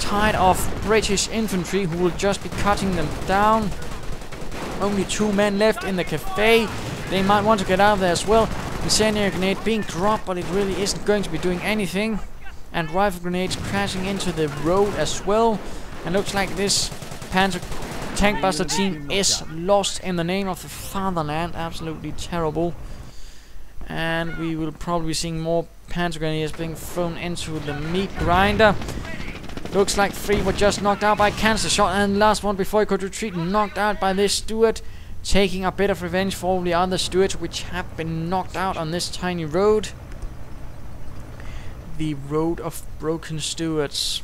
tide of British infantry who will just be cutting them down. Only 2 men left in the cafe. They might want to get out of there as well. Incendiary grenade being dropped, but it really isn't going to be doing anything. And rifle grenades crashing into the road as well. And looks like this Panzer tank buster team is lost in the name of the fatherland. Absolutely terrible. And we will probably be seeing more Panzer grenades being thrown into the meat grinder. Looks like 3 were just knocked out by cancer shot, and the last one before he could retreat knocked out by this Stuart, taking a bit of revenge for all the other Stuarts which have been knocked out on this tiny road. The road of broken Stuarts.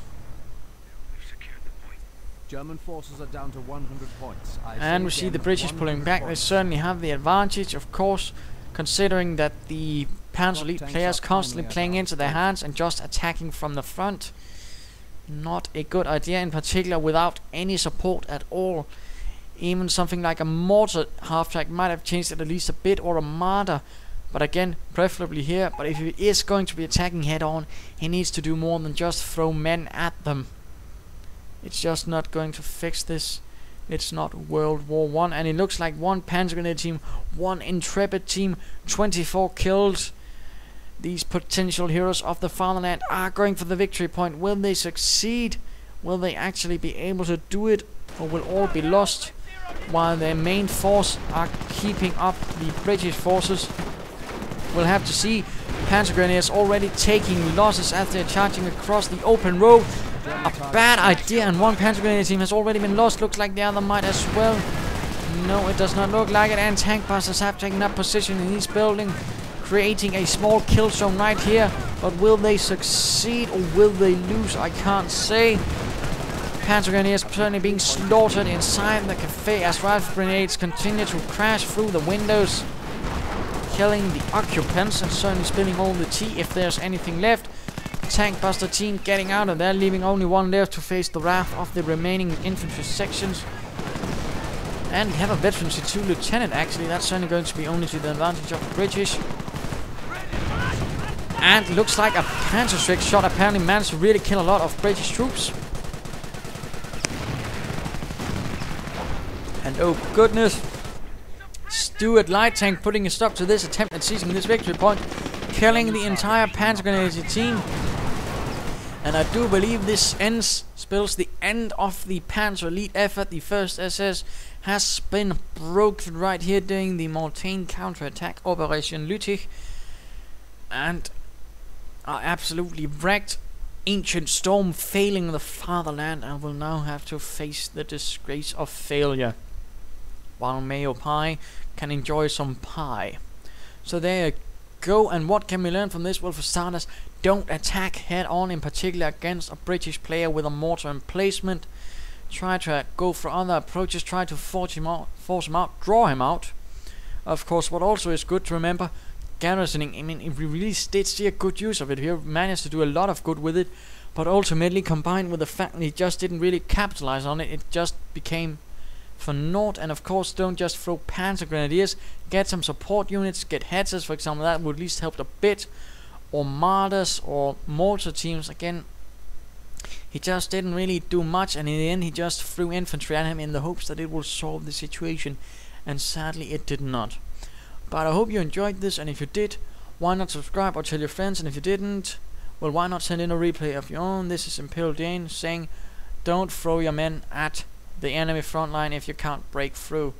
German forces are down to 100 points. And we see the British pulling back. They certainly have the advantage, of course, considering that the Panzer Elite players constantly playing into their hands and just attacking from the front. Not a good idea, in particular without any support at all. Even something like a mortar half-track might have changed it at least a bit, or a martyr. But again, preferably here. But if he is going to be attacking head-on, he needs to do more than just throw men at them. It's just not going to fix this. It's not World War I. And it looks like 1 Panzer Grenadier team, 1 Intrepid team, 24 killed. These potential heroes of the fatherland are going for the victory point. Will they succeed? Will they actually be able to do it? Or will all be lost? While their main force are keeping up the British forces. We'll have to see. Panzer Grenadiers already taking losses as they're charging across the open road. A bad idea, and 1 Panzer Grenadier team has already been lost. Looks like the other might as well. No, it does not look like it. And tank busters have taken up position in this building, creating a small kill zone right here. But will they succeed or will they lose? I can't say. Panzer Grenadiers certainly being slaughtered inside the cafe as rifle grenades continue to crash through the windows, killing the occupants and certainly spilling all the tea if there's anything left. Tank buster team getting out of there, leaving only 1 left to face the wrath of the remaining infantry sections. And we have a veterancy 2 lieutenant actually. That's certainly going to be only to the advantage of the British. And looks like a Panzer Strike shot apparently managed to really kill a lot of British troops. And oh goodness, Stuart light tank putting a stop to this attempt at seizing this victory point, killing the entire Panzer Grenadier team. And I do believe this spells the end of the Panzer Elite effort. The 1st SS has been broken right here during the Mortain counterattack Operation Lüttich, and are absolutely wrecked. Ancient Storm failing the fatherland and will now have to face the disgrace of failure, while Mayopie can enjoy some pie. So there you go. And what can we learn from this? Well, for starters, don't attack head on, in particular against a British player with a mortar emplacement. Try to go for other approaches, try to force him out, draw him out. Of course, what also is good to remember, garrisoning. I mean, if we really did see a good use of it here, managed to do a lot of good with it, but ultimately combined with the fact that he just didn't really capitalize on it, it just became for naught. And of course, don't just throw Panzer Grenadiers, get some support units, get headsers for example, that would at least help a bit, or martyrs or mortar teams. Again, he just didn't really do much, and in the end he just threw infantry at him in the hopes that it will solve the situation, and sadly it did not. But I hope you enjoyed this, and if you did, why not subscribe or tell your friends, and if you didn't, well, why not send in a replay of your own. This is Imperial Dane saying, don't throw your men at the enemy front line if you can't break through.